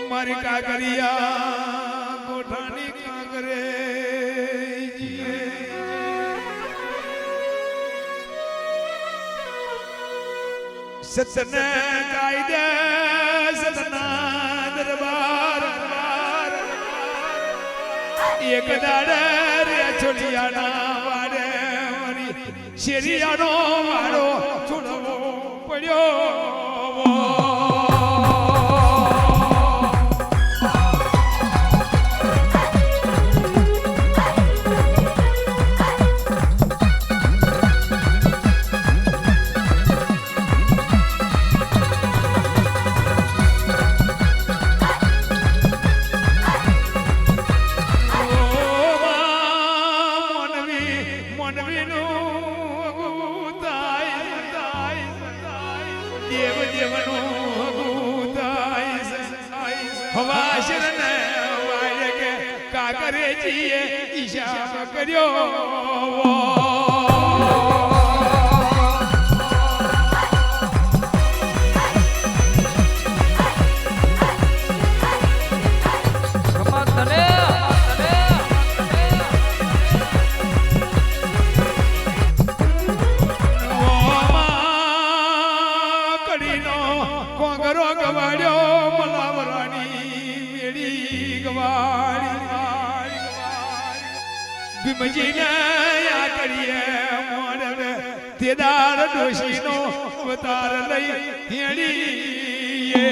મારી કાગરિયા ગોઠાની કાગરે સતને કાયદે સતના દરબાર એક દાડે રે છોડિયાના વાડે વરી શેરિયાનો વાડો છોડવો પડ્યો કાગરેજીએ ઈશાબ કર્યો કડીનો કોંગરો ગવાડ્યો મલાવરાની મેળી ગવાડી ભીમજીને યા કરીએ મોડવે તેદાર ડોશીનો અવતાર લઈ હેડીએ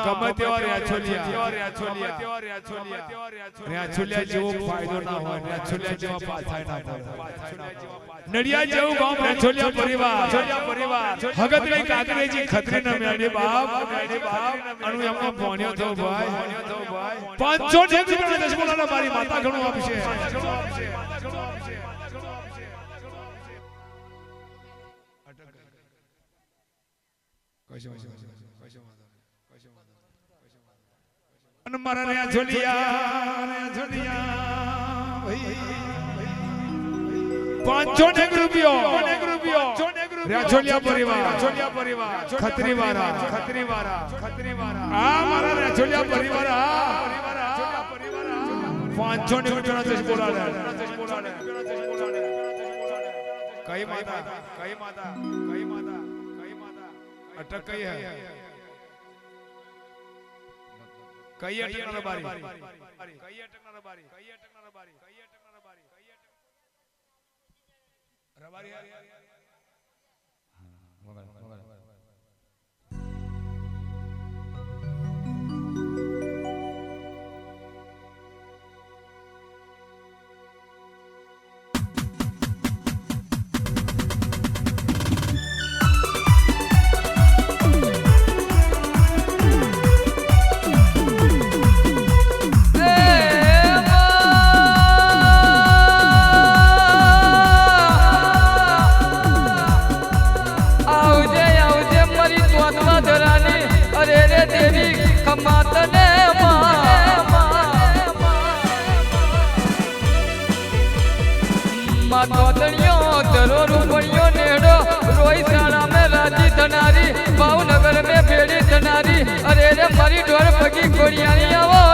ગમે તેવા રેછોલિયા જેવો ફાયદો ના હોય રેછોલિયા જેવા પાછા ના થાય નડિયા જેવું ગામ રેછોલિયા પરિવાર હગત લઈ કાગરેજી ખત્રી ના મેડે બાપ અનુ એમનો ભણ્યો થો ભાઈ 500 રૂપિયા દશમોલા મારી માતા ઘણું આપશે અને મારા રે છોડિયા ભાઈ 500 રૂપિયો રેછોલિયા પરિવાર ખત્રીવાળા આ મારા રેછોલિયા પરિવાર 500 રૂપિયાનો દેશ બોલાડે કઈ માતા અટક કઈ હે કઈ અટકના બારી રબારી ખમાતને માં તોતણિયો તરો રૂપણિયો નેડો રોઈ શાળા મે રાજી થનારી ભાવનગર મે ભેડી થનારી અરે રે મારી ઢોર પગી કોડિયાની આવો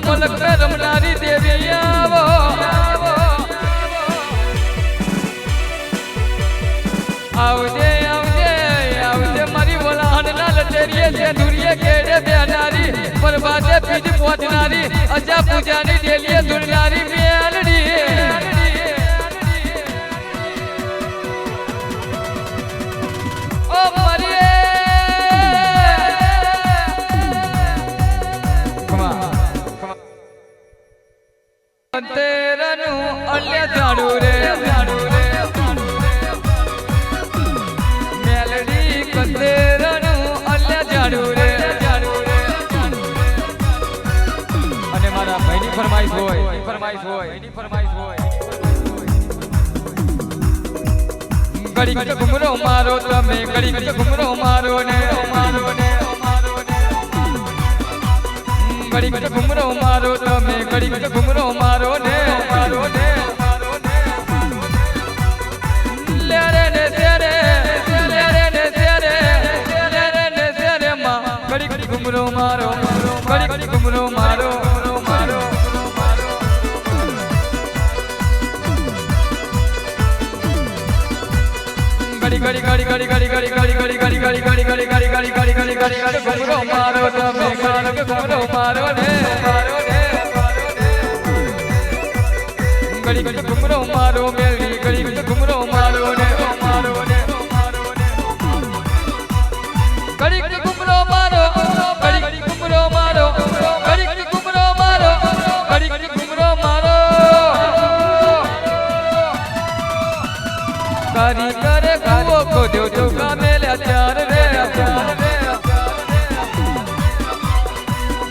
મલક મે રમનારી દેવી આવો આવજે આવજે આવજે મારી વલાહનના લટેરીએ છે દુરિયે કેડે બેનારી પરબાદે પીજ પહોંચનારી અજા પૂજાની ડેલીએ દુરનારી મેલડી ઓ મારી તેરનું અલ્યા ઝાડુ રે મેલડી કંદેરનું અલ્યા ઝાડુ રે અને મારા ભાઈની ફરમાઈશ હોય ઘડી ઘુમરો મારો તમે ઘડી ઘુમરો મારો ને ઘડી ઘુમરો મારો તમે ઘડી ઘુમરો મારો ને લેરે ને તેરે લેરે ને તેરે લેરે ને તેરે માં ઘડી ઘુમરો મારો ઘડી ઘુમરો મારો ઘડી ઘડી ઘડી ઘડી ઘડી ઘડી ઘડી ઘડી ઘડી ઘડી ઘડી ઘડી ઘડી ઘડી ઘડી ઘડી ઘુમરો મારો તમે ઘડી ઘુમરો મારો ને ઘડી ઘડી ઘુમરો મારો મેલડી ઘડી ઘડી ઘુમરો મારો ને ઘડી ઘડી ઘુમરો મારો ઘડી ઘડી ઘુમરો મારો ઘડી ઘડી ઘુમરો મારો ઘડી ઘડી ઘુમરો મારો કરી કરે કુવો કો દેવ ચોકા મેલ્યા ચાર રે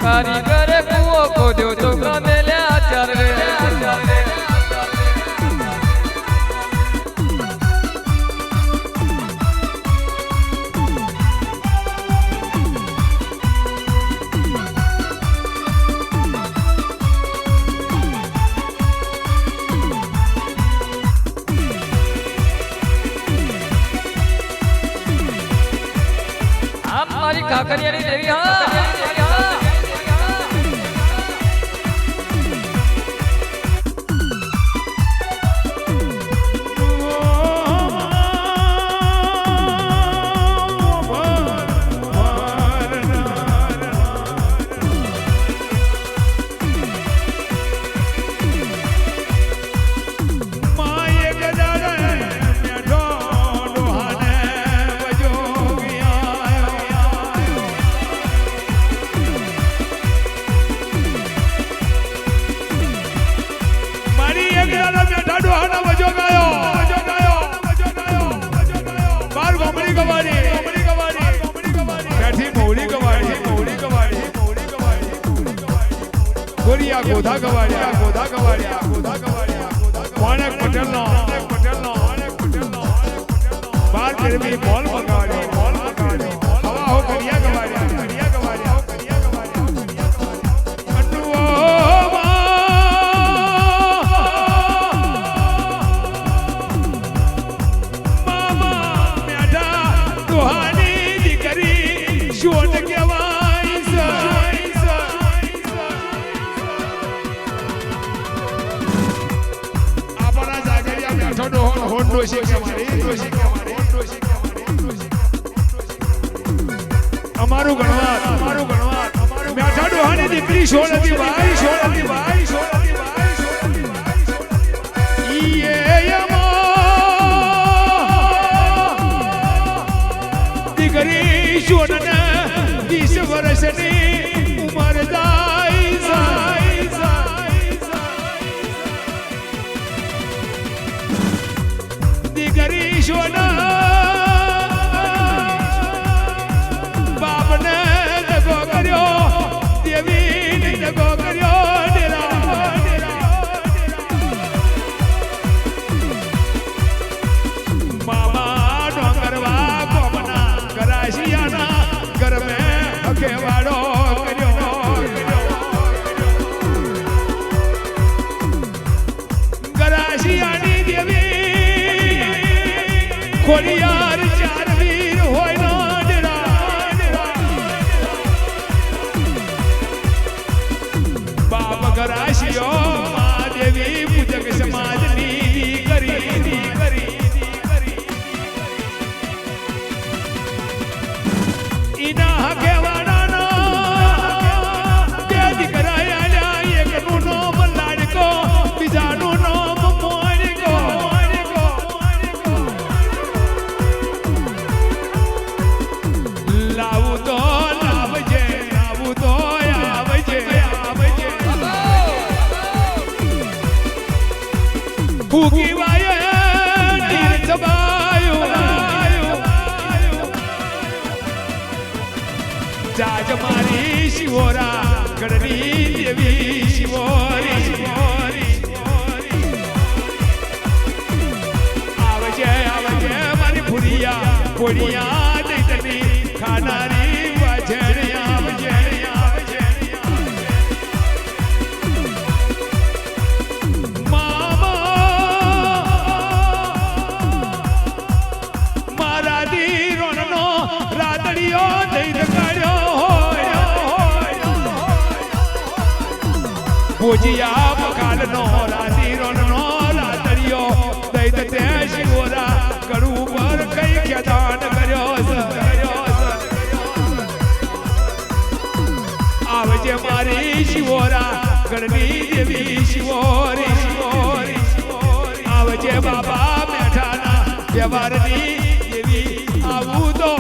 કરી કરે કુવો કો દેવ ચોકા મેલ્યા ચાર રે મારી કાકરિયાની દેવી હા ગોધા ગવાડિયા કોણેક પટેલનો બાર ગરમી બોલ મગાડી હવા હો કરિયા ગવાડિયા મામા મેઢા દુહાની દીકરી ડોશી અમારું ગણવાત મેઠા ડોહાની દીકરી સોળતી ભાઈ ઈ દીકરી સોનને 20 વર્ષની ઉંમર જાય દીકરી સોના બાપને દગો કર્યો દેવીને દગો કર્યો મામા ડોંગરવા કોમના કરાશિયાના ઘર મે હકેવાડો કર્યો કરાશિયાની દેવી ખોડિયાર ચાર વીર હોય બાપ ગરાશિયો મહાદેવી પૂજક સમાજની કરી ઈના હકેવાડાના બે દીકરા આલ્યા એકનું નામ લાડકો બીજાનું નામ મોણકો લાવું તો લાવજે લાવું તો આવજે ભૂકી વાય નીર છબાયું જાજ મારી શિવોરા ગણની દેવી શિવોરી આવજે મારી ભૂરિયા કોડિયા દૈતની ખાનારી વાજણ આવજે મારા દીરોનો રાતડીયો દઈ ભોજિયા પકાલનો રાતીરોનો રાતડિયો દૈત તે શિવોરા કડું પર કઈ ખેદાન કર્યો આવજે મારી શિવોરા ગણની દેવી શિવોરી આવજે બાબા મેઠાના વ્યવહારની દેવી આવું તો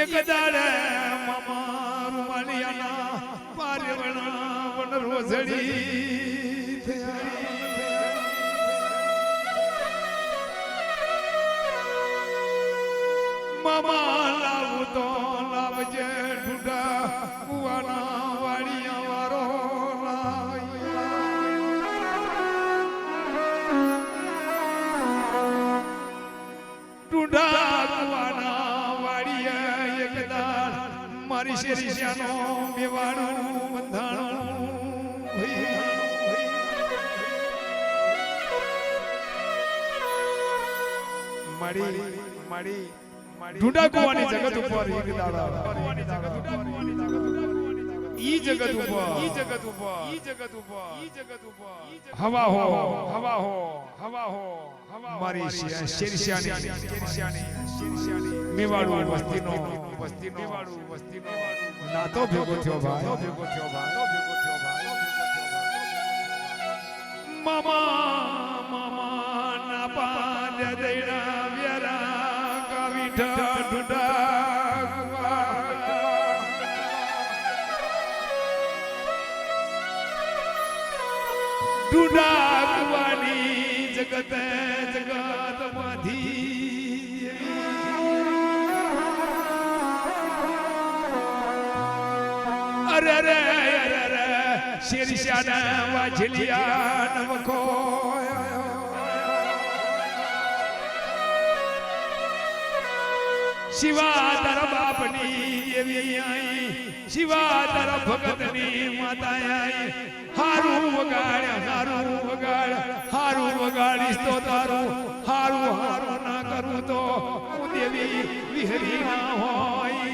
એક દાડે મામા રૂમાલિયાના પારેવણા વન રોઝડી મામા લાવું તો લાવજે ઢૂંઢા કુવાના વાડિયા વારો ઢૂંઢા કુવાના મારી શેરીનો મેવાડું બંધાણું મારી ઢૂંઢા કુવાની જગત ઉપર એક દાડા ઈ જગત ઉપર હવા હો મારી શેરીશાની મેવાડું વસ્તીનો નાતો ભેગો થયો ભાઈ મામા ના પાદ દેડા વ્યારા કાવીઠા ઢૂંઢા ઢૂંઢા કુવાની જગત જગત માંથી અરે રે અરે રે શેરશાના વાજલિયા નમકો શિવા તારા બાપની એવી આઈ શિવા તારા ભગતની માતા આઈ હારું વગાડ હારું વગાડીશ તો તારું હારું ના કરું તો હું દેવી વિહરી ના હોય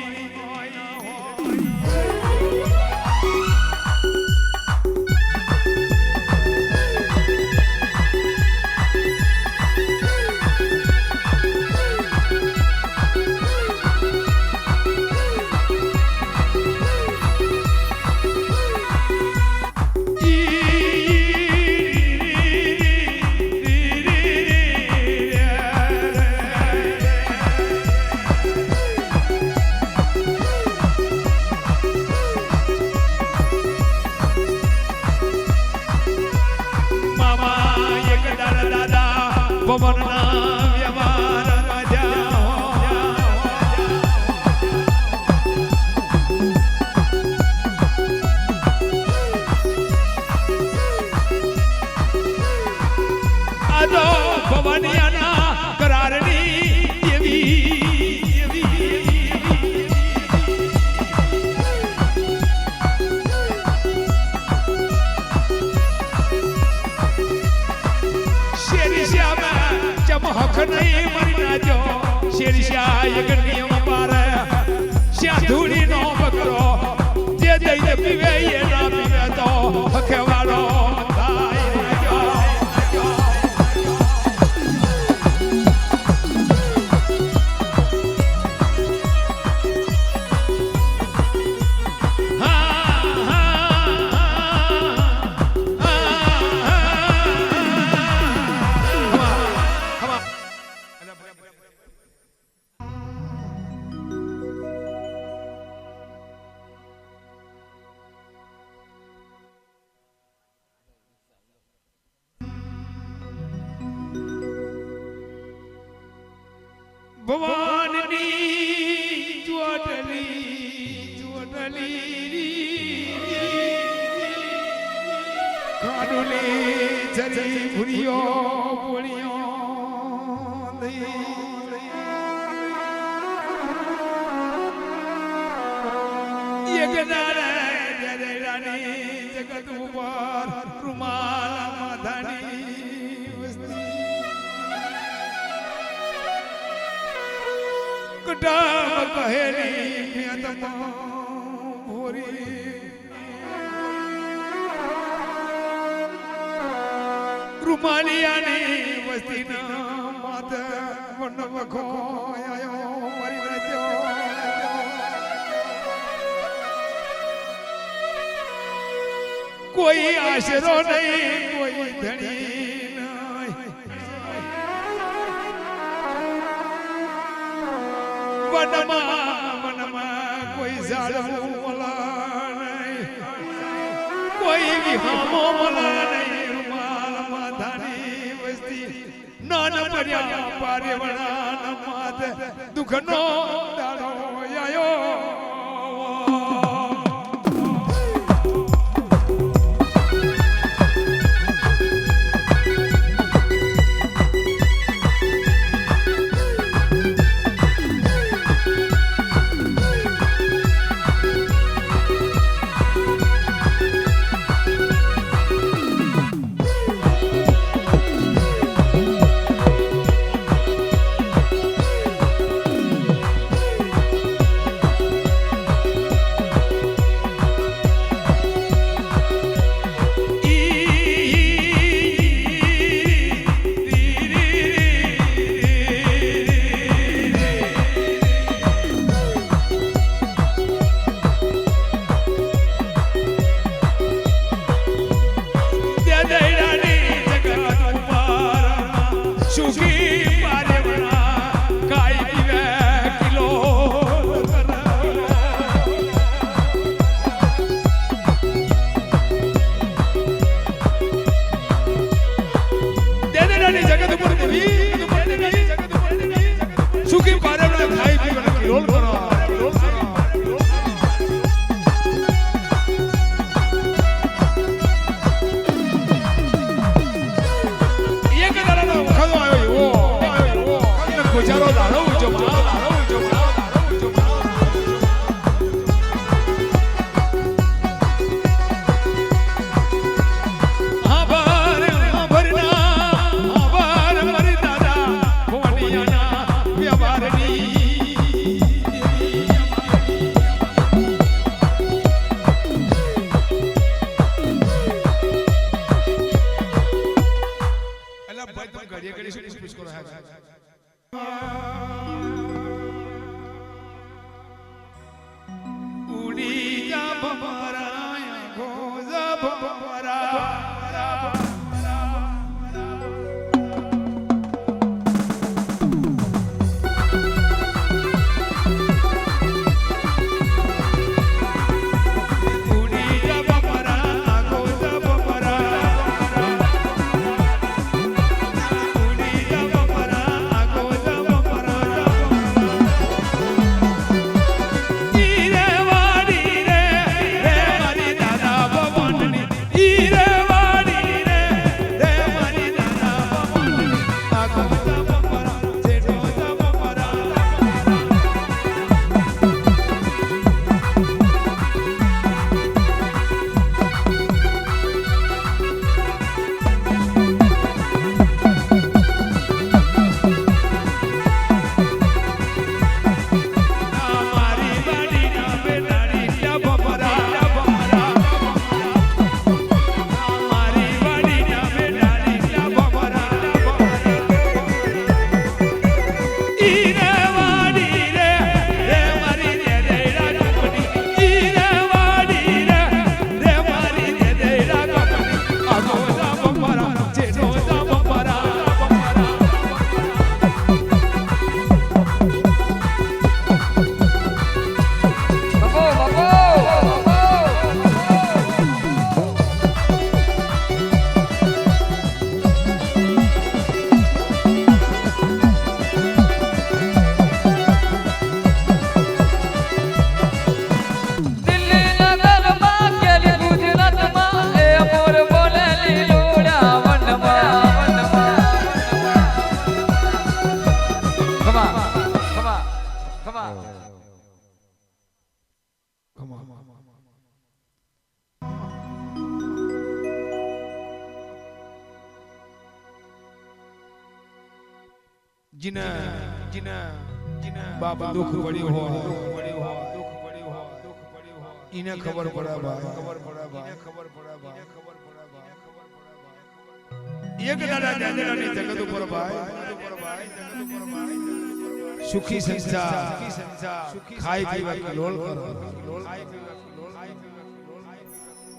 પવનના વ્યવહારમાં જાઓ આ તો ભવનિયાના કરારની એવી હક નહીં મરી ના જો શેરશાહ એક નિયમ પારે શ્યા ધૂળી નો બકરો જે દઈને પીવે એ ના પીવે તો હકે વાળો ભવાનની ચોટલી કાડુલી ચરી ભૂરિયો બોલિયો એક દાડે રાની જગત ઉપર રૂમાલ માથાની વસ્તી કટામ કહેલી મ્યાતમાં ભોરી રૂમાલિયાની વસ્તીના માથે વન વખો આયો મરી રહ્યો કોઈ આશરો નહીં કોઈ ધણી વનમાં કોઈ ઝાડવું મલા નહીં કોઈ વિહામો મલા નહીં રૂમાલ માથાની વસ્તી નાન પડ્યા પારેવણા માથે દુઃખનો દાડો આયો ઘડીએ ઘડી શું પૂછ કરો હે ઉડી જા ભમરા ગોજા ભમરા जिना बाप दुख पड़ी हो इन्हें खबर पड़ा भाई एक दादा जानेला नहीं जगत ऊपर भाई सुखी संसार खाई पीवा की लोल कर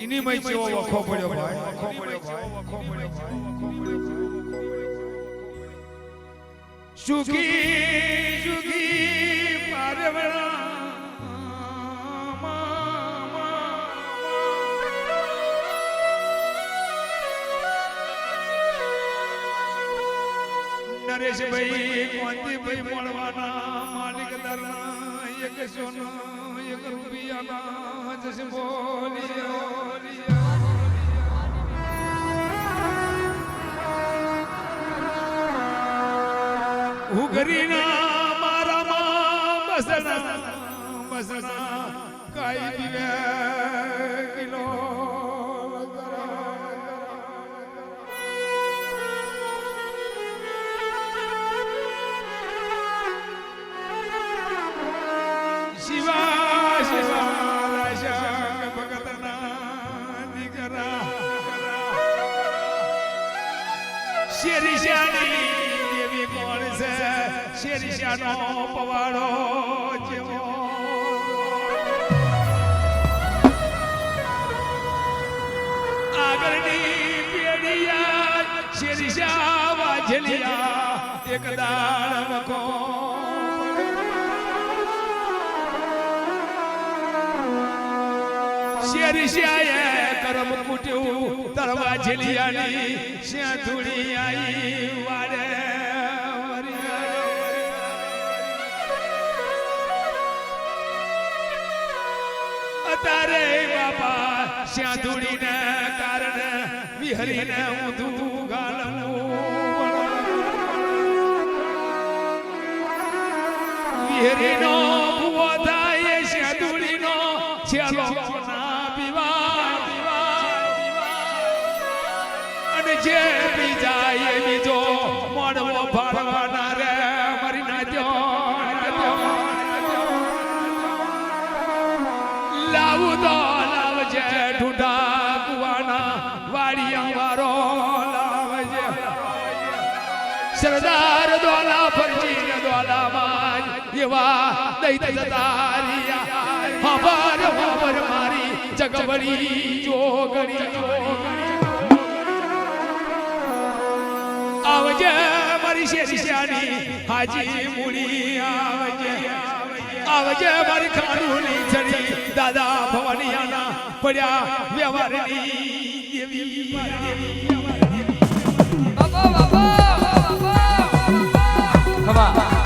इन्हीं में जो वखो पड़ो भाई सुखी सुखी पारवना नरेश भाई कोंती भाई मोड़वाना मालिक दरना एक सोना एक रुपया ना जैसे बोलिया उगरीना मारा बसना काई दिवे किलो शिवा शिवा राशा भगतना दिगरा शेरी शानी देवी कोण से शेरी शानो पवाड़ो जेवो आगरनी पेड़िया शेरी शावा झलिया एक दाड़ को शेरी शाये करम कुट्यू तरवा झलियानी श्या धूड़ी आई वाड़े तारे बाबा श्या धूड़ी ने कारण विहरी ने ऊधू गालमू विहरी नो बुआ दाये श्या धूड़ी नो चलो ना बिवा अन जे भी जाए बीजो मोड़वो भाड़वाना रे मरी ना दो लाऊ दो लावजे ढूंढा कुआना वाड़िया वारो लावजे એવા દૈત જતારિયા હબર હબર મારી જગબડી જોગડી આવજે મારી શેરિયાની હાજી મૂડી આવજે આવજે મારી ખાનુની છડી દાદા ભવાનિયાના પડ્યા વ્યવહારની દેવી બાબા ખમા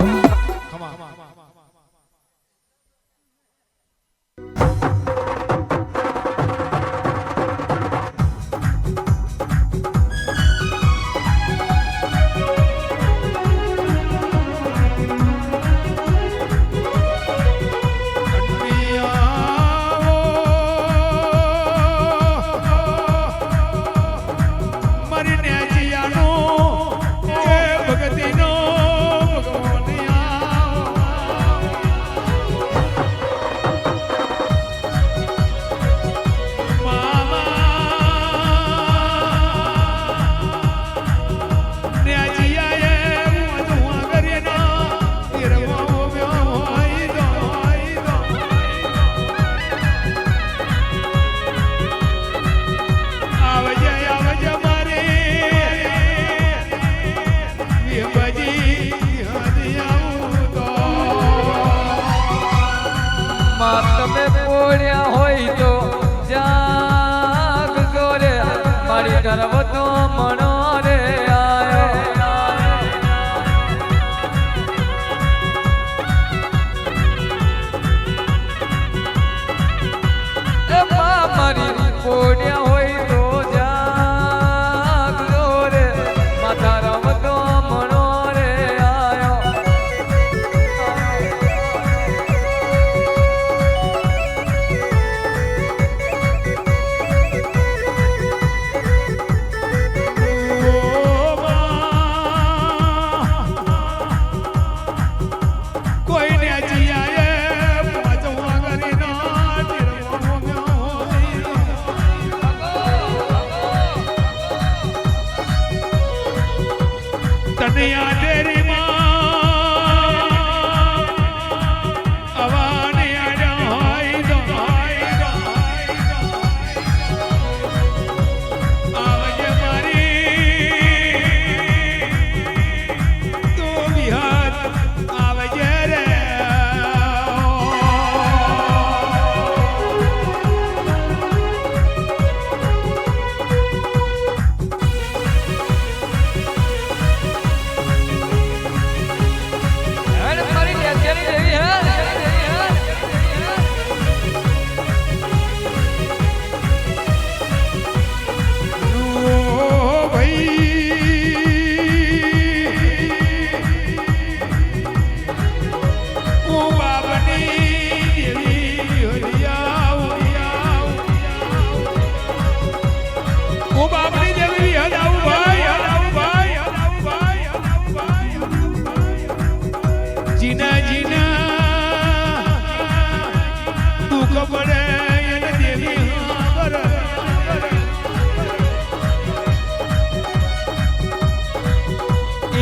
તમે પોળ્યા હોય તો જાગ જોરે મારી તરફ તો મણો રે મારી પોળ્યા હોય તો જાગ જોરે માથા રમતો મણો રે આયો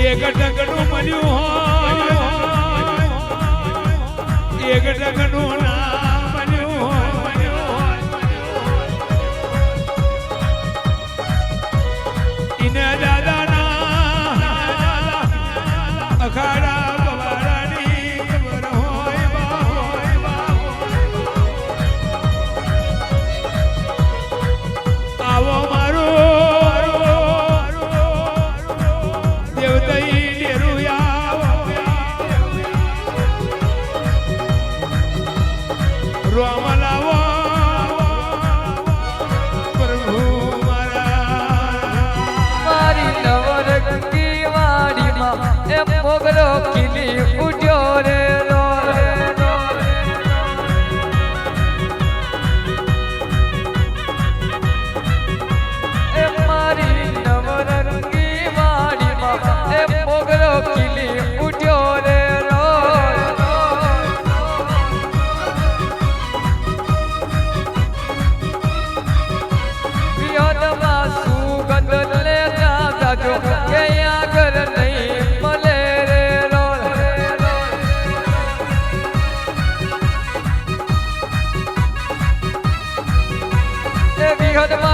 એક ટકનું મળ્યું હોય એક ટકનું ના મળ્યું હોય ઇને દાદાના અખાડા બવાડાની ખબર હોય આવો મારો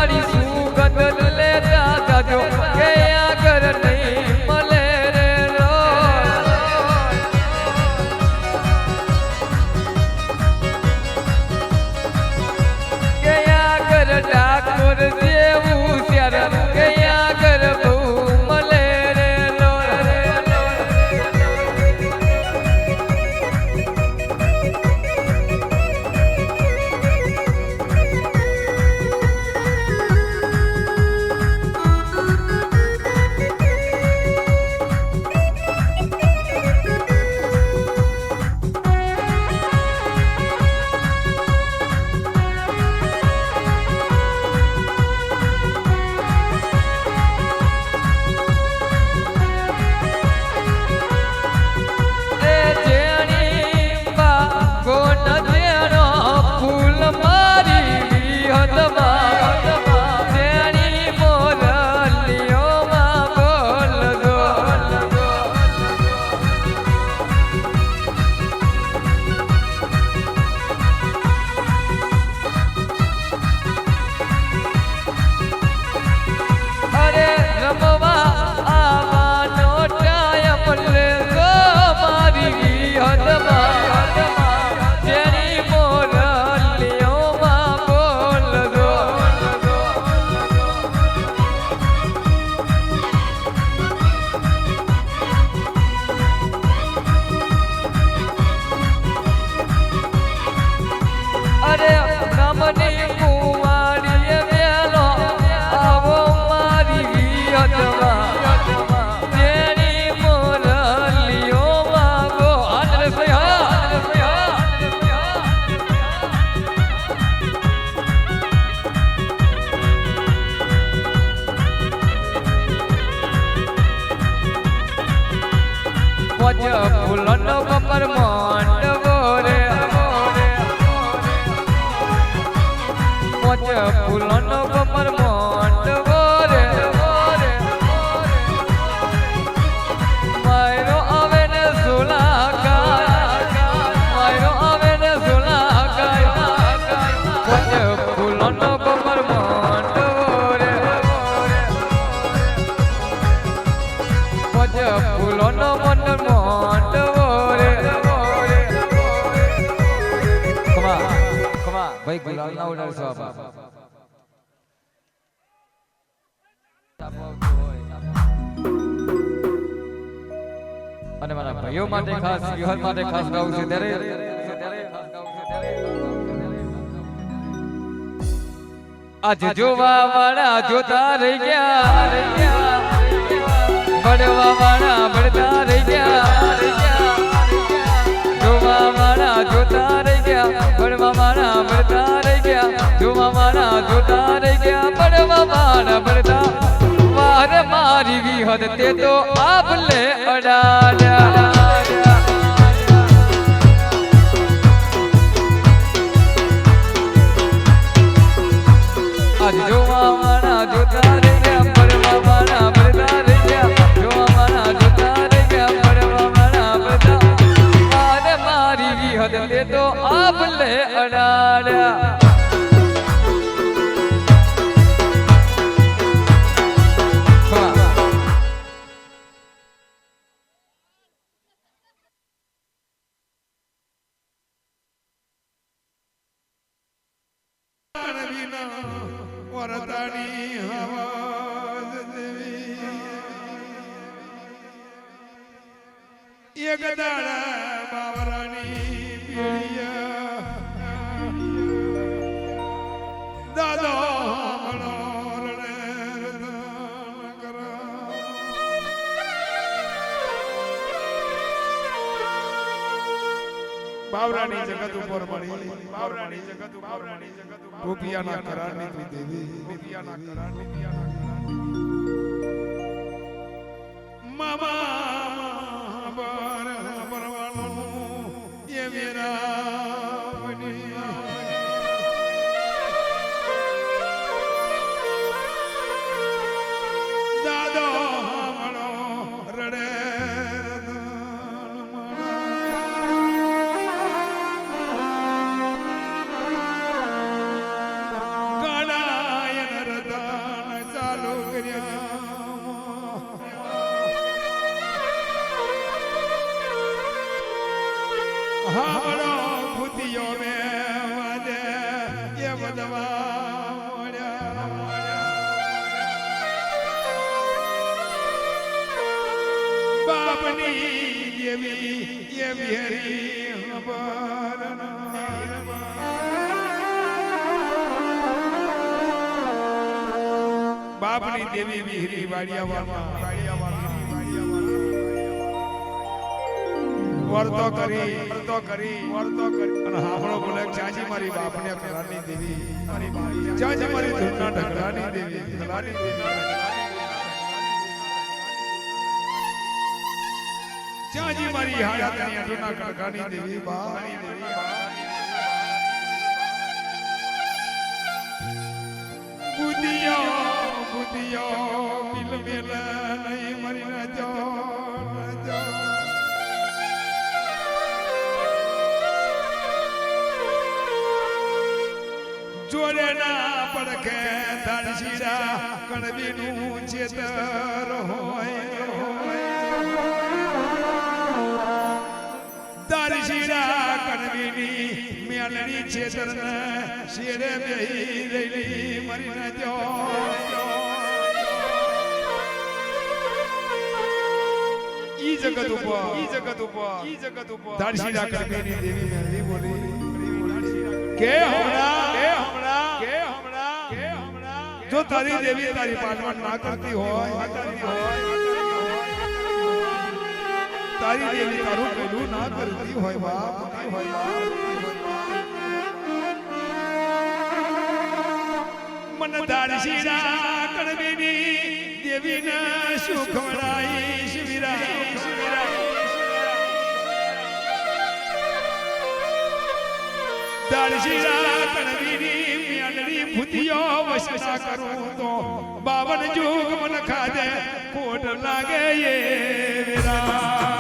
મારી સુગંધ લેતા જાજો કે આગળ નહીં મળે રે રોજ કે આગળ ડાકોર જેવું ત્યારે કે આગળ બહુ મળે રે રોજ ફૂલનો કમર માંડવો રે ફૂલનો કમર માંડવો રે માયરો આવે ને સોલા માયરો આવે ને સોલા ફૂલનો કમર માંડવો રે ફૂલોનો મન માંડવો રે કમા ભાઈ ગુલાલ ના ઉડાડશો અને મારા ભાઈઓ માટે ખાસ યુવાન માટે ખાસ ગાવું છે ત્યારે આજ જોવા વાળા જોતા રહી ગયા ભણવા વાળા ભણતા રહી ગયા જોવા વાળા જોતા રહી ગયા ભણવા વાળા ભણતા રહી ગયા જોવા વાળા જોતા રહી ગયા ભણવા વાળા ભણતા વાર મારી વિહદ તે તો આપ લે અડાડ્યા આજ જોવા વાળા જોતા રહી ગયા ભણવા વાળા ભણતા રહી ગયા જોવા વાળા જોતા રહી ગયા ભણવા વાળા ભણતા વાર મારી વિહદ તે તો આપ લે અડાડ્યા વરતાની હવાજ દેવી એક દાડા બાવરાની પીડિયા દાદો બાવરાની જગત ઉપર મળી બાવરાની જગત રૂપિયાના કરારની તું દેવી રૂપિયાના કરારની મામા પરવાનો એ મેરાવની દાદો મણો રડે હામળો ભૂતિયો મે વાદે એ બધવા મોડ્યા બાપની દેવી એ વિહરી બાપની દેવી વિહરી વાડિયા વર્તો કરી અને હામળો બોલે ચાજી મારી બાપને કલાની દેવી ચાજી મારી ધૂળના ઢગલાની દેવી ચાજી મારી હાડાની અઢોના કડકાની દેવી બુધિયો મિલ મિલ નહીં મરી ના જો જોડે ના પડખે ધરશીરા કણબીનું ચેતર હોય ધરશીરા કણબીની મેલડી ચેતર ને શેરે બેહી રેલી મરી ન જો ઈ જગત ઉપર ધરશીરા કણબીની દેવી મેલડી બોલી કે હમણાં જો તારી દેવી તારી પાટવણ ના કરતી હોય તારી દેવી તારું પેલું ના કરતી હોય બાપ મન દારશીરા કણબીની દેવીના સુખ વડાઈ શિવિરા દારશીરા કણબીની મેલડી ભૂતિયો વસના કરું તો 52 જુગ મન ખાધે ખોટ લાગે એ વેરા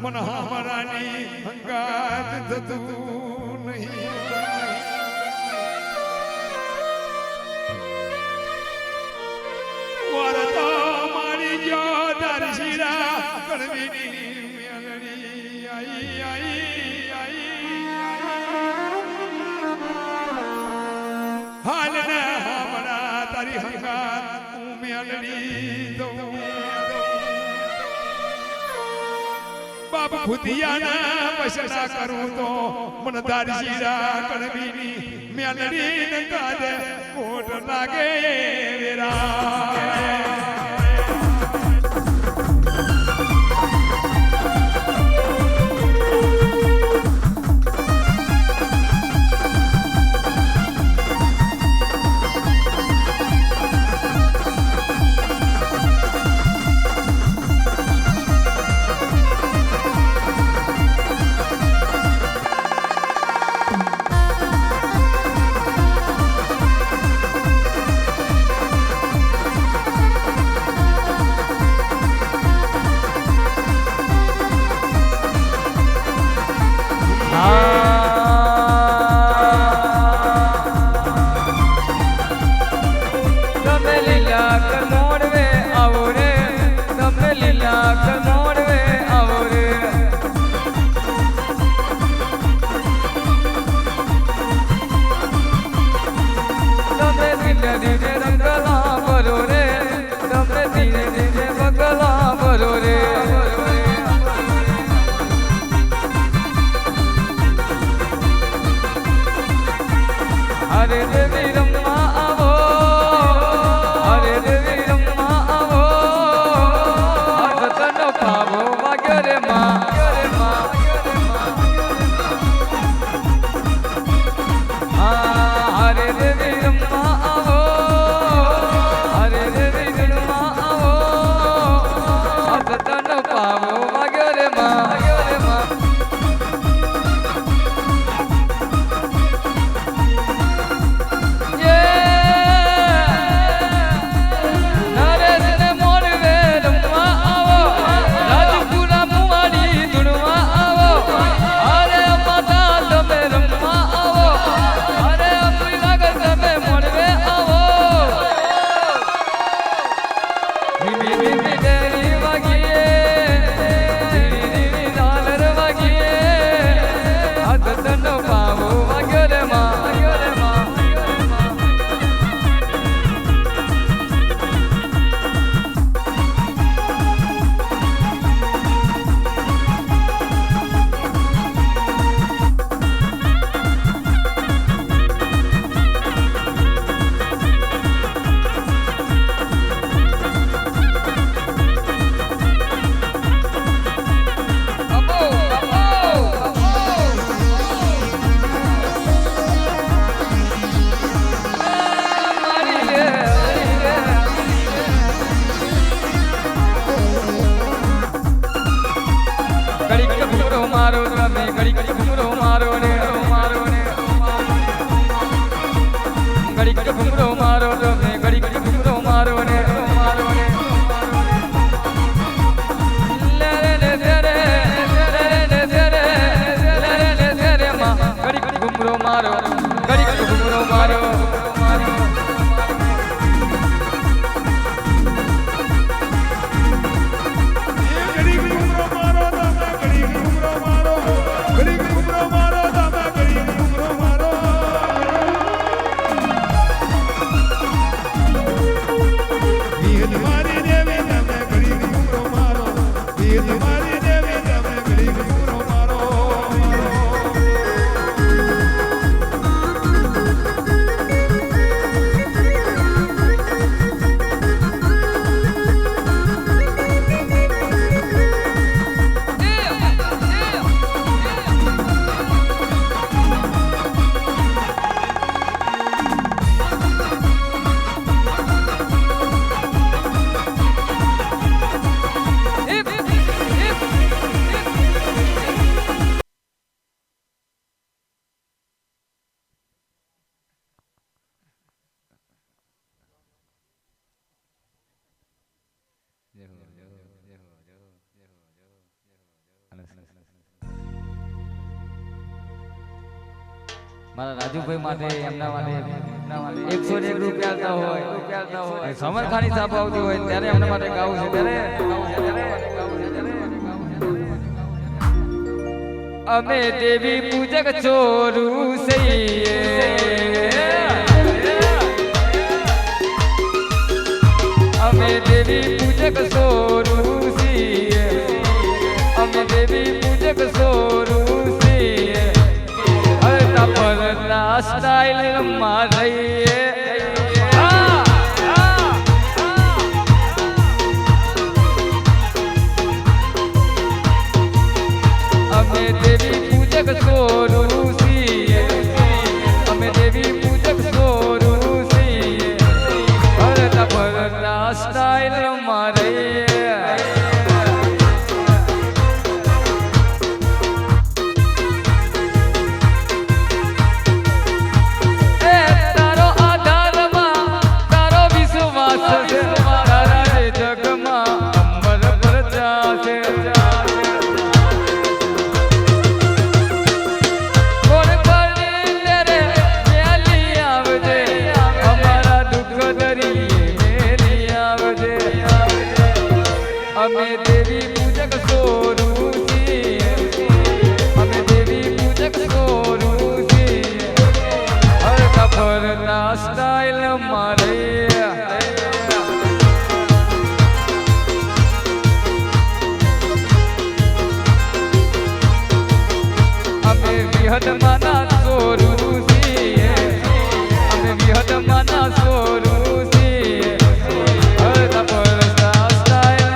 મન હમરાની હંગાત થતું નહીં વરતો મારી જો દરશીરા કણબીની મેલડી આઈ હાલ ને હમરા તારી હંગાત હું મેલડી દઉં બાપ ભૂતિયાના વસના કરું તો મન દારશીરા કણબીની મેલડી ન કાદે કોટ લાગે વેરા ઘડીક ઘૂમરો મારો તમે ઘડીક ઘૂમરો મારો ને મારો ને લે રે રે રે ઘડીક ઘૂમરો મારો ઘડીક ઘૂમરો મારો મારા રાજુભાઈ માટે એમના માટે 101 રૂપિયા આવતા હોય સમર ખાની સાપ આવતી હોય ત્યારે એમના માટે ગાવું છે ત્યારે અમે દેવી પૂજક ચોરું સઈએ અમે દેવી પૂજક ચોરું સઈએ અમે દેવી પૂજક ચોરું સઈએ હરતા પરતા સ્ટાઇલ મારીએ અમે દેવી પૂજક ચોરું સઈએ અમે દેવી પૂજક ચોરું સઈએ હરતા પરતા સ્ટાઇલ મારીએ અમે દેવી પૂજક ચોરું છીએ અમે દેવી પૂજક ચોરું છીએ હરતા ફરતા સ્ટાઇલ મારે અમે વિહતમાના ચોરું છીએ અમે વિહતમાના ચોરું છીએ હરતા ફરતા સ્ટાઇલ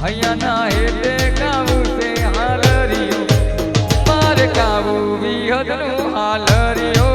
અહીંયા ના હેઠે ગાવું છે હાલરિયો મારે ગાવું વિહદનું હાલરિયો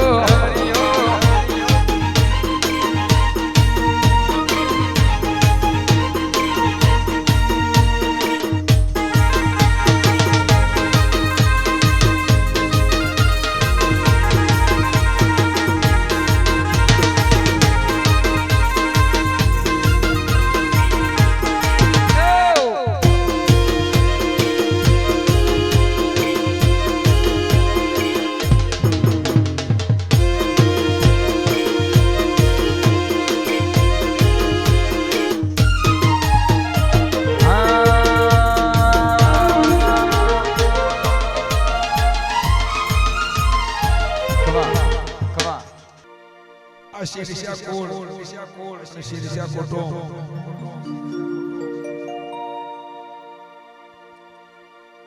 શીર્ષા કોટો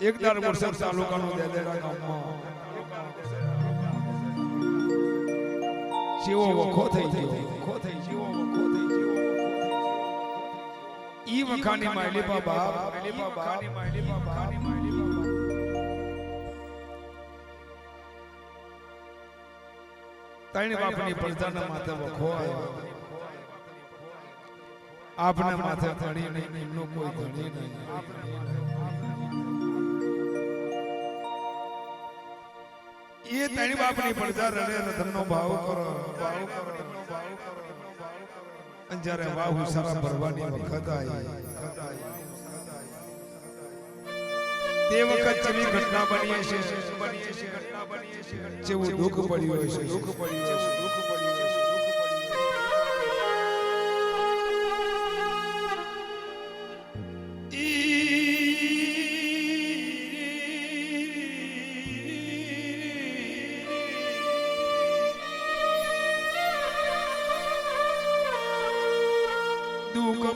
એક દાર બોરસદ તાલુકાનો દેદેડા ગામમાં જીવો વખો થઈ ગયો ઈ વખાની માયલી બાબા તૈણ બાપની પ્રજાના માથે વખો આવ્યો આપના માથે ધણી નહીં એમનો કોઈ ધણી નહીં એ તૈણ બાપની પ્રજા રડે રતનનો ભાવ કરો અંજારે વાહુ સારા ભરવાની વખત આવી તે વખત જેવી ઘટના બની છે જેવું દુઃખ પડ્યું હશે દુઃખ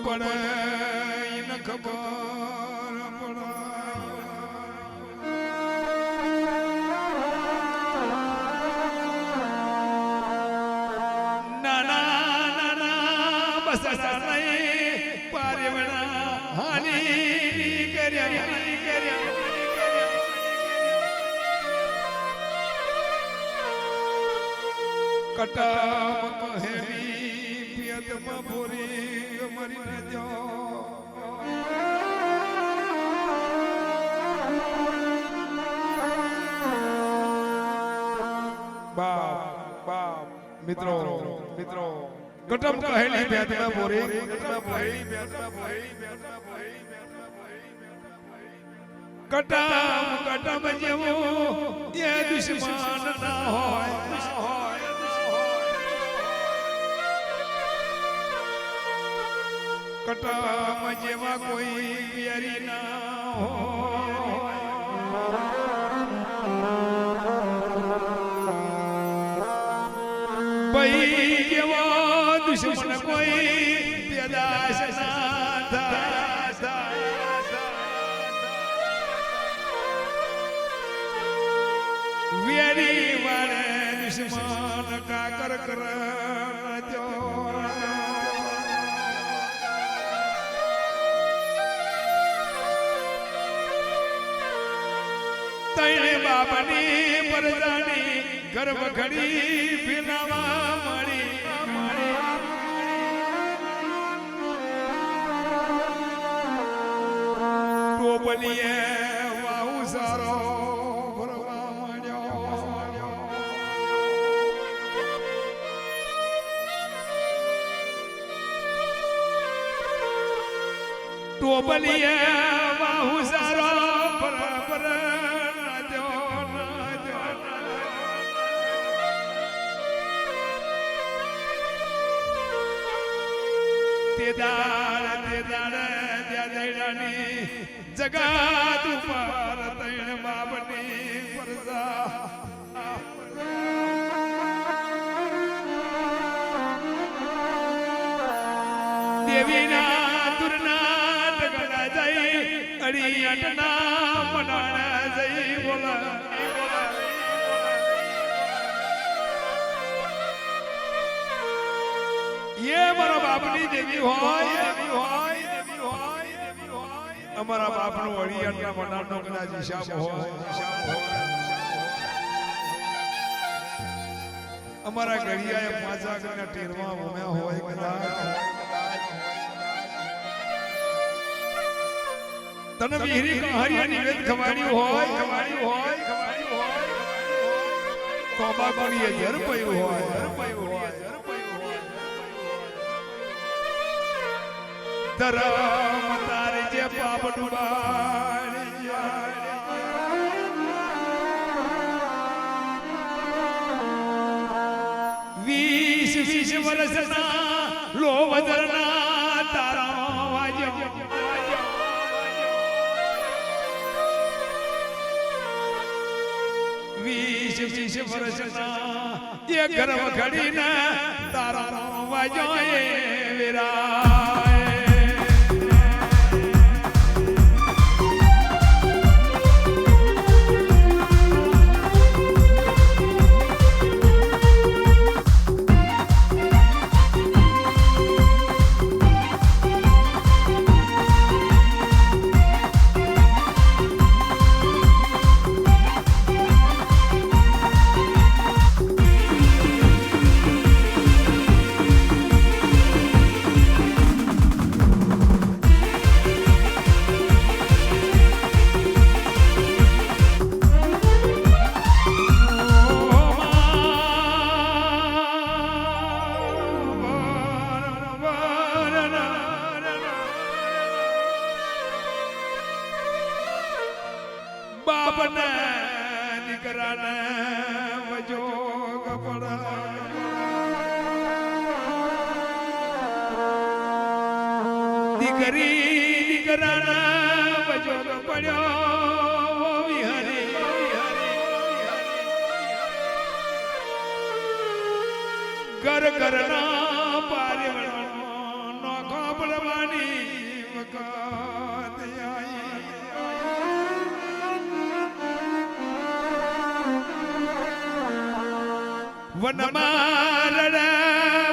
પડે ન ખબર પડે કટામ કહેવી પિયતમાં ભોરી મરી ન જાઓ બાપ મિત્રો કટમ કહેલી પિયતમાં ભોરી કટમ જેવો એ દુશ્મન ના હોય કટમ જેવા કોઈ પિયરી ના હોય ભાઈ જેવો દુશ્મન કોઈ પેદાશ ના થાય વેરી વાળે દુશ્મન કાકર કર તૈણે બાપની પરજાની ગર્ભ ઘડી ફિરવા મળી ટોપલીએ વાહુ સારો ભરવા માંડ્યો ટોપલીએ વાહુ સારો જગાત ઉપર તૈણ બાપની પરજા દેવીના દુરના ટકડા જઈ અડિયાટના મનાણા જઈ બોલા એ મારા બાપની દેવી હોય અમારા બાપનો વળિયાના વડાનો કદાચ હિસાબ હોય અમારા ઘડિયાએ 5 આગળના ટેરમાં ભમ્યા હોય કદાચ તને વિહરી કહારિયાની વેદ ખવાડ્યું હોય તોબાકોની જર પયું હોય ધરમ તારે જે પાપ ડુબાડી વીસ વર્ષના લો વજરના તારા વાજ્યો વીસ વર્ષના એ ગર્વ ઘડીને તારા વાજ્યો એ વિરાય બાપને દીકરાને વજોગ પડા દીકરાને વજોગ પડ્યો વિહરી ઘરના પારેવણો નોખો પડવાની વખત આવી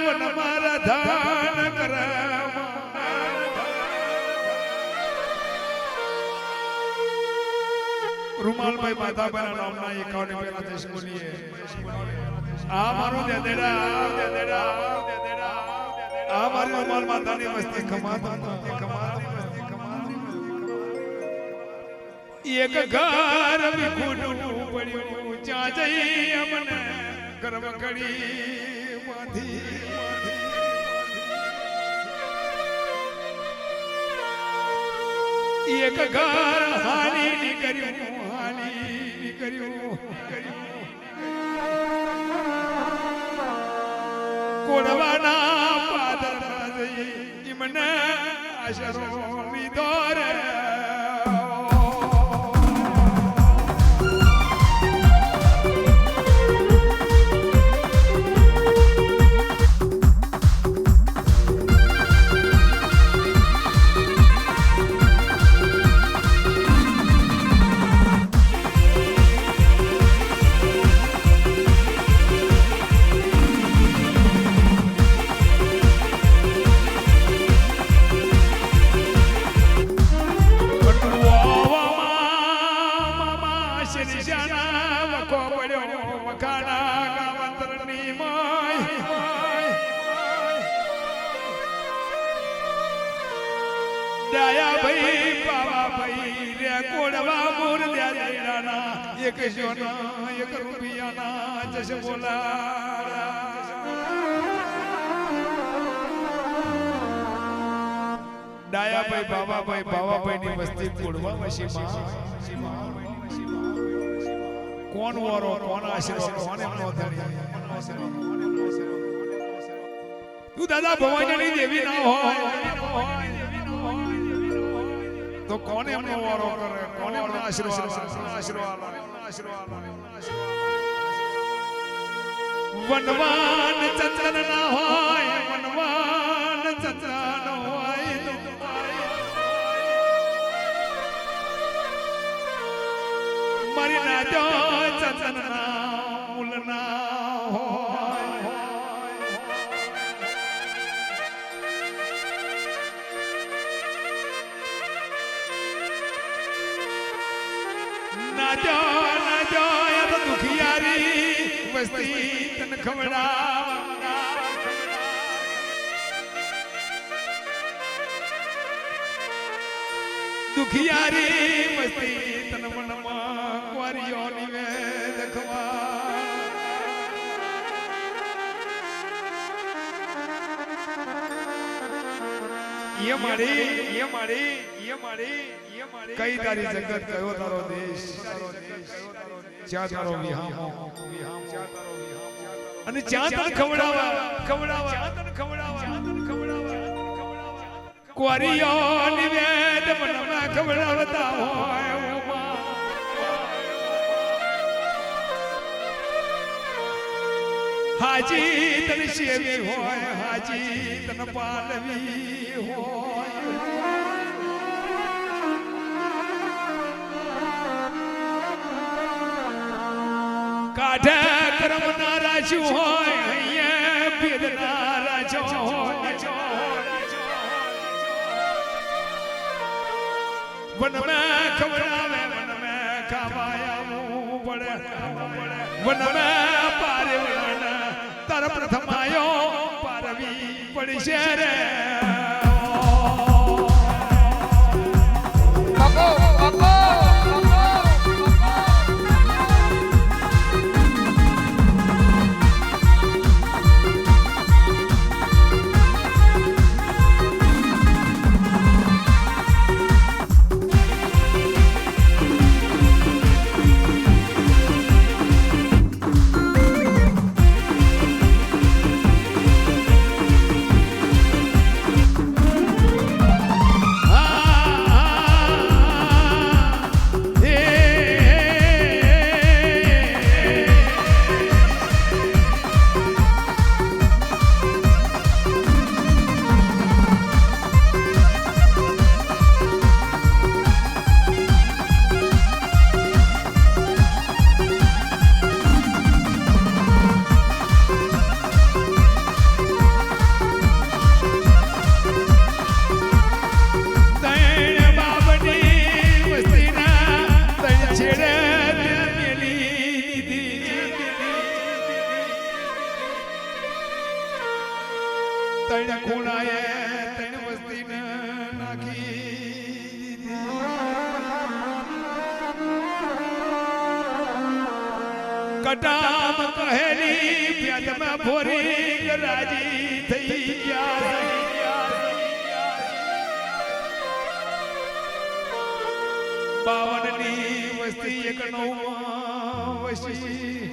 વનમાર ધાન કર રૂમાલભાઈ માધાભાઈ નામના 51 પેલા દેશ બોલીએ આ મારો દેદેડા આ મારી રૂમાલ માતાની મસ્તી ખમાતા એક ઘર વિખુડું પડ્યું જ્યાં જઈ અમને ગર્વ કરી માંથી એક ઘર હાની કર્યું કોડવાના પાદર જઈ મને આશરો લીધો રે ડાયા ભાઈ બાવા ભાઈ રે કોડવા મોર દેડાના એક સોના એક રૂપિયાના જસ બોલા ડાયા ભાઈ બાવા ની વસ્તી કોડવા વસીમાં કોણ વરો કોણ આશરો કોણ એમનો ધણી તું દાદા ભવાનીની દેવી ના હોય તો કોણ એમનો વારો કરે કોણ એમનો આશીર્વાદ વનવાન ચંદ્રન ના હોય વનવાન ચંદ્રન હોય મારી નાજો ચંદ્રન ના મૂલ ના હોય દો એ તો દુખિયારી વસ્તી તને ખવડાવા દુખિયારી વસ્તી તન મનમાં કુંવારીઓ નિવેદ ખવા કઈ તારી જગત કયો તારો દેશ જ્યાં તારો વિહામો અને જ્યાં તને ખવડાવા કુંવારીઓ નિવેદ મનમાં ખવડાવતા હોય હાજી તને સેવી હોય હાજી તને પાલવી હોય કાઢે કર્મ ના રાખ્યું હોય અહીંયા ભેદ ના રાખ્યો હોય વન મેં ખવડાવે વન મેં ખાવાયા પડે વન મેં પારે વન તાર પ્રથમ આયો પારવી પડશે રે બાપો બાપો કટામ કહેલી પ્યાદમાં ભોરી રાજી થઈ ગયા 52 ની વસ્તી 91 વસી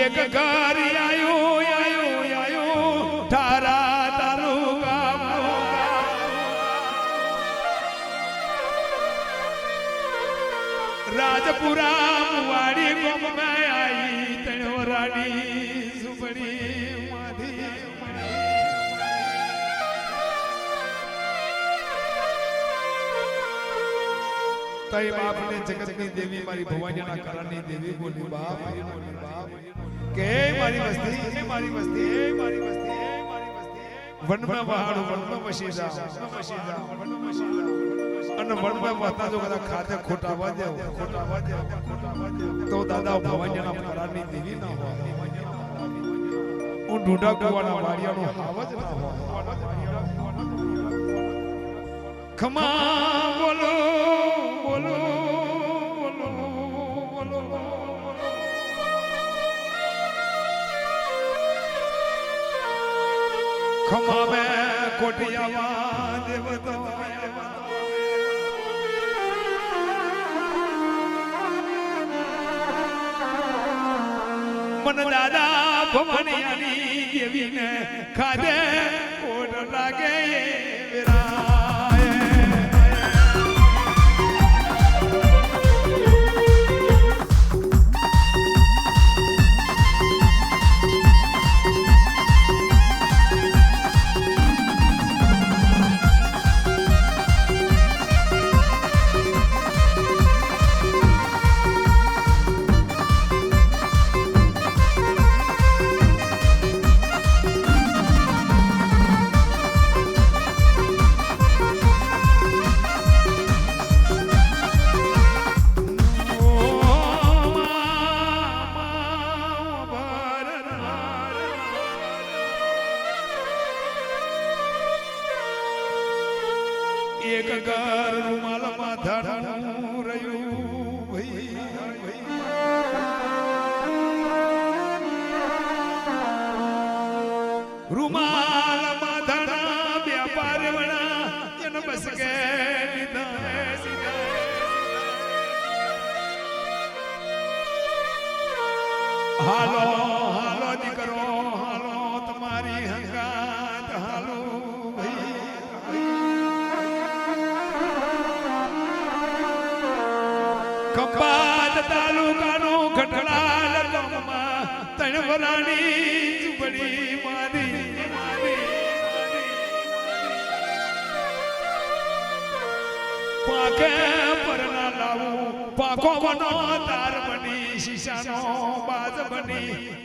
એક ઘર આયો ઠારા તાલુકા રાજપુરા વાડી ગોમમાં આવી તણો રાણી સુબડી માંથી તઈ બાપને જગતની દેવી મારી ભવાનીના કરણની દેવી બોલી બાપ કે મારી વસ્તી વનમાં વહાડો વનમાં વસી જા અને વનમાં વહતા જો કદા ખાતે ખોટા વાજે તો દાદા ભવાનીના કરણની દેવી ના હોય હું ઢૂંઢા કુવાના વાડિયાનો હાવજ ના હોય ખમા બોલો બોલો બોલો બોલો ખમા મે કોટિયાવા દેવતો મન દાદા ભવાનીની દેવીને ખાધે કોડ લાગે વેરા એક ઘર રૂમાલ માથાનું રહ્યું ભાઈ રૂમાલ માથાના વ્યાપાર વણા એને બસ કે હાલો હાલો દીકરો હાલો તમારી હંગાત હાલો ખંભાત તાલુકાનો ખટલાલ ગામમાં તણવરાની ઝૂંપડી મારી પાકે પર ના લાવું પાકો બનો તાર બની શીશાનો બાજ બની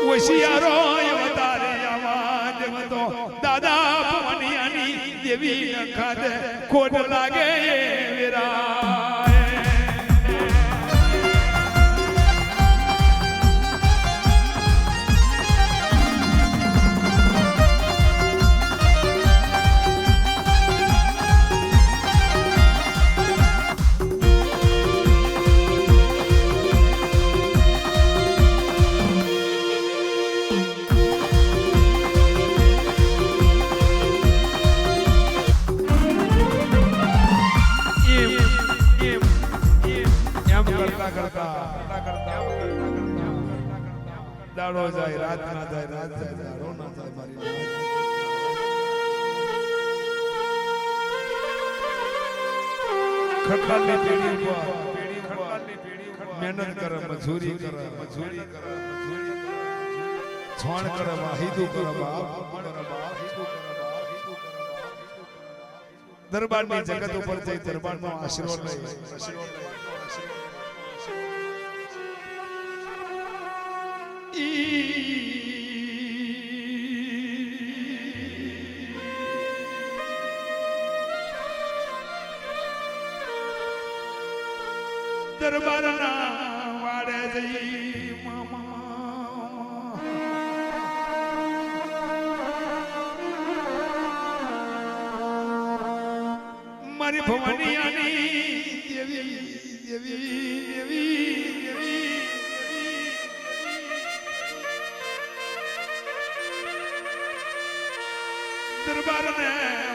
હોશિયારો અવતારે આવાજ હતો દાદા ભવનિયાની દેવી નખાત ખોટ લાગે વેરા દાડો જાય રાત ના જાય રાત જાય દાડો ના જાય મારી ખટલાની પેઢી ઉપર મહેનત કરે મજૂરી કરે છોણ કરે વાહિદુ કરે દરબારની જગત ઉપર જઈ દરબારનો આશીર્વાદ લઈ દરબારના વાડે જઈ મારી ભવનિયાની દેવી દેવી દેવી દરબારને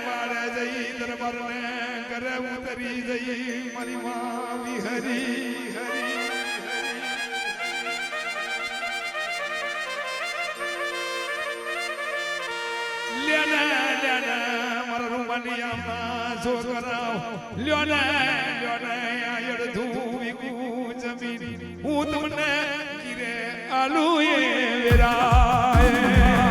વાડે જઈ દરબારને ઘરે ઉતરી જઈ મારી માં વિહરી લેને લેને મારા રૂમાનિયામાં છોકરાઓ લ્યોને લ્યોને આયડ ધૂવી કુ જમીન હું તમને ગીરે આલુ એ વેરાય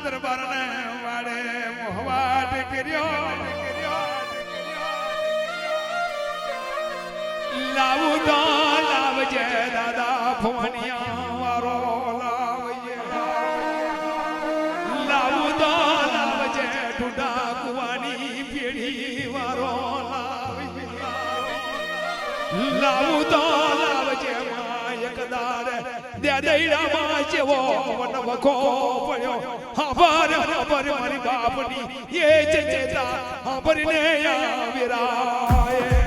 દરબારને વાડે મોહવાટ કર્યો લાવું તો લાવજે દાદા ભવનિયા વારો લાવજે લાવું તો લાવજે ઢૂંઢા કુવાની પેઢી વારો લાવજે લાવું તો લાવજે એકદાર દેડામાં જેવો વનવખો પડ્યો હાબર હાબર મારી બાપની એ ચેતા હાબરને આવેરાય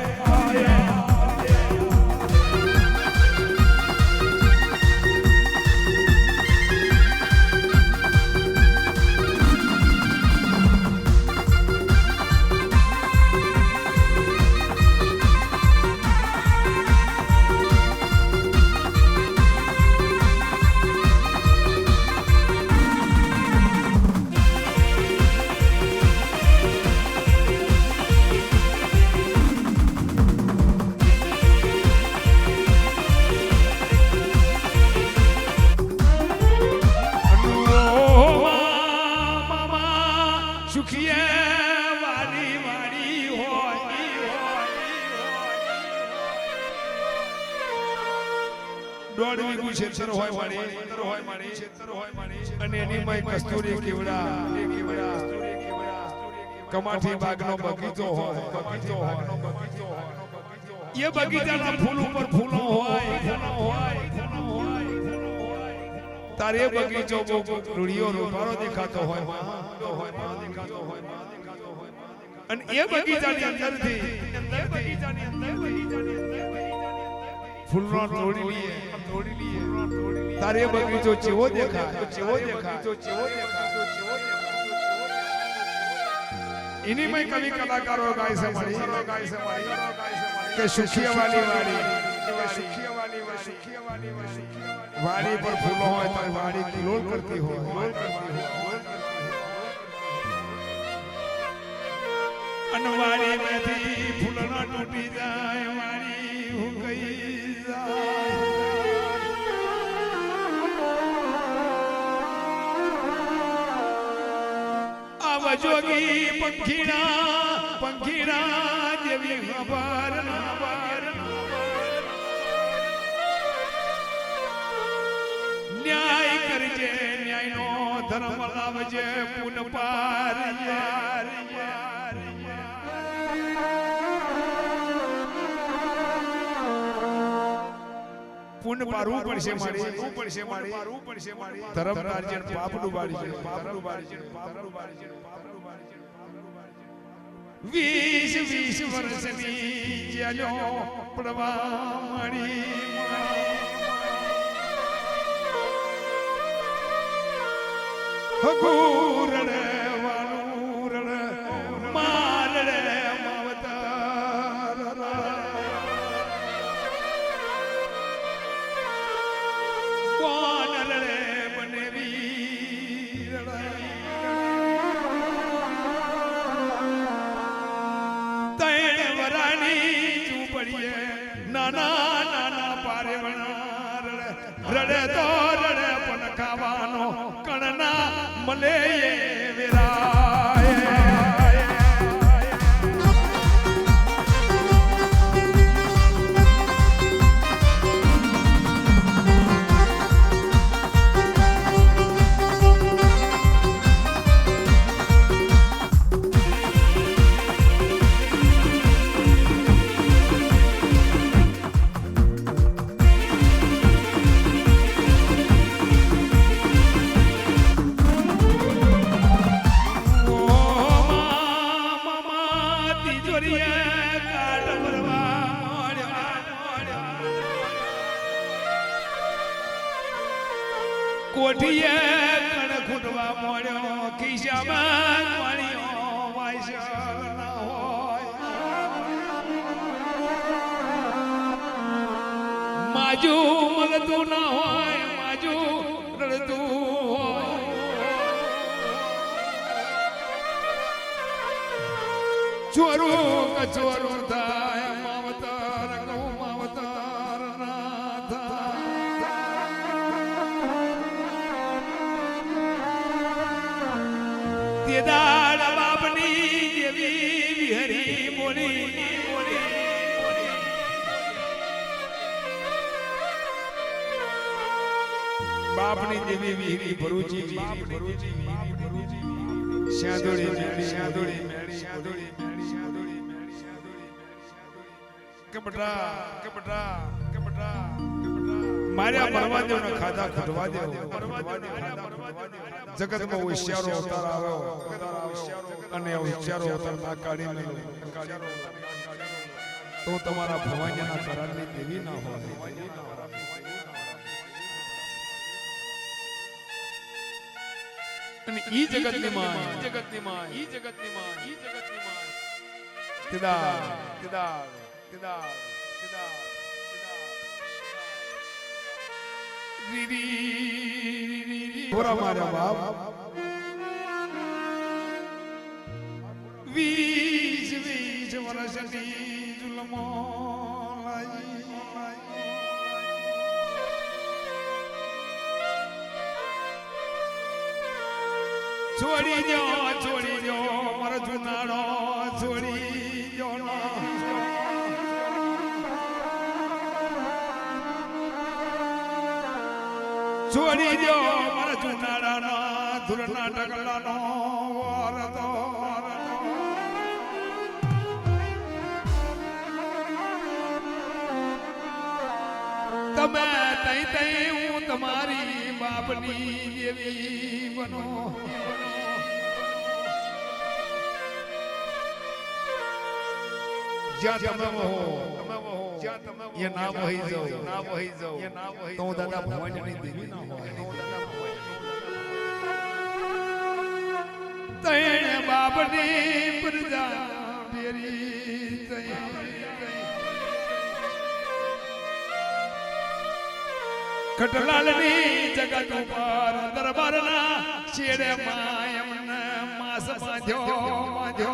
સુખીએ વાલી વાળી હોય દોઢ વીઘું ક્ષેત્ર હોય મારી અને એની માં કસ્તુરી કેવડા કમાઠી બાગનો બગીચો હોય એ બગીચાના ફૂલ ઉપર ફૂલો હોય તારે બગીચો રૂડિયો રોપારો દેખાતો હોય અને એ બગીચાની અંદરથી ફૂલનો તોડી લઈએ તારે બગીચો ચેવો દેખાય इन्हीं में कवि कलाकारों गाय से मरी के सुखिया वाली वाड़ी पर फूलों हो तो वाड़ी की लोल करती हो अनवाड़ी में थी फूलना टूटी जाए वाड़ी हो गई जोगी पंखीड़ा जेवी खबर न्याय करजे न्याय नो धर्म लावजे पुन पार पुन पारू પડશે મારી ધર્મ કાર્ય પાપ ડુબાડી વીસ વર્ષની જેલો પડવા મળી હગુરડ વાલુરડ મારડ માવતર કોનરડ બનેવી નાના પારે રડે તો રડે પણ ખાવાનો કણના મલે વેરાય કોઠીએ કણ ખૂટવા મળ્યો ખિસ્સામાં પાણીઓ વાયસર ના હોય માજુ મળતું ના હોય માજુ રડતું હોય ચોરું કચોરું થાય માવતર કહું માવતર ના થાય દાડ બાપની જેવી વિહરી બોલી બાપની દેવી વિહરી ભરૂચી શ્યાદોડી કપટા માર્યા પરવા દેવ ને ખાધા ખટવા દેવ જગતમાં હોશિયારો અવતાર આવ્યો અને હોશિયારો અવતાર ના કાઢી મેલો તો તમારા ભવાનીના કરારની દેવી ના હોય અને ઈ જગતની માં તિદા થોરા મારા બાપ 20 વર્ષની જુલમો છોડી દો મથુરના ઢગલાનો વરતો તમે તઈ તઈ હું તમારી બાપની દેવી બનો જ્યાં તમે હો એ ના વહી જાઓ તો દાદા ભવાની દેવી ના હોય તૈણે બાપની પ્રજા બેરી કટલાલની જગત ઉપર દરબારના છેડે માયમને માસ બાંધ્યો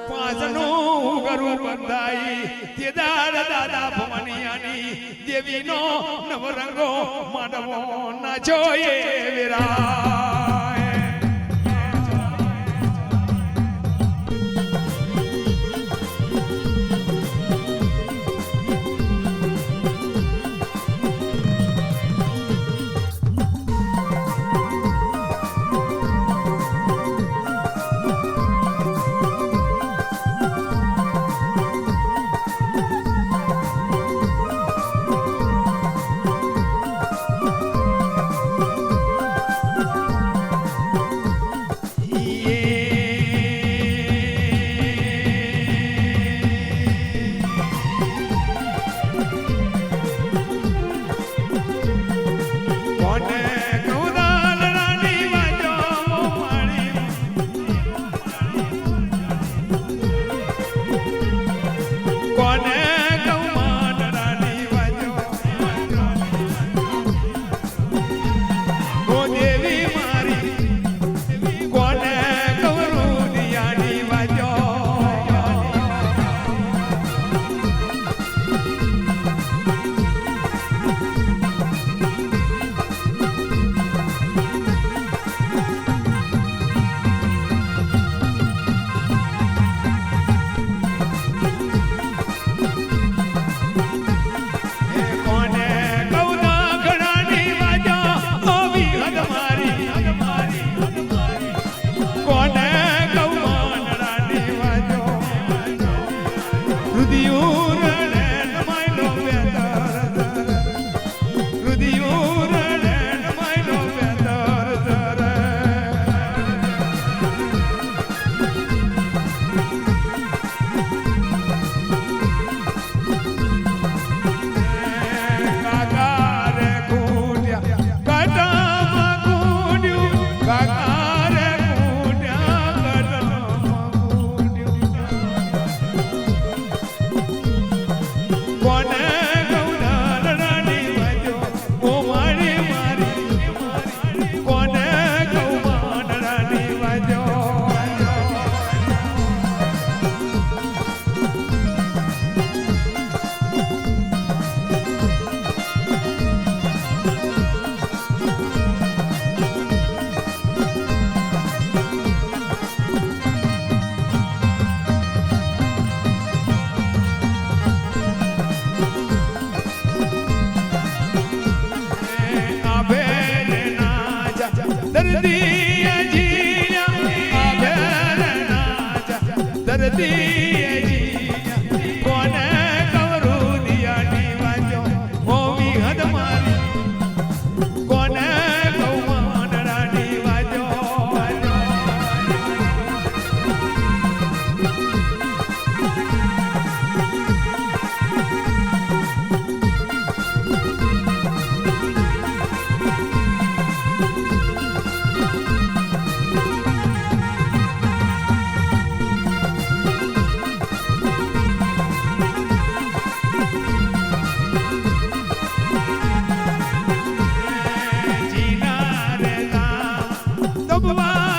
પાંચનું ગરું બંધાઈ તે દાદા ભવાનિયાની દેવીનો નવરંગો માંડવો ના જોઈએ વિરાય કોને કવરું દિયાની વાજો હોવી હદ મારી કોને ગૌમાંડરાની વાજો જીના રે ગામ તબવા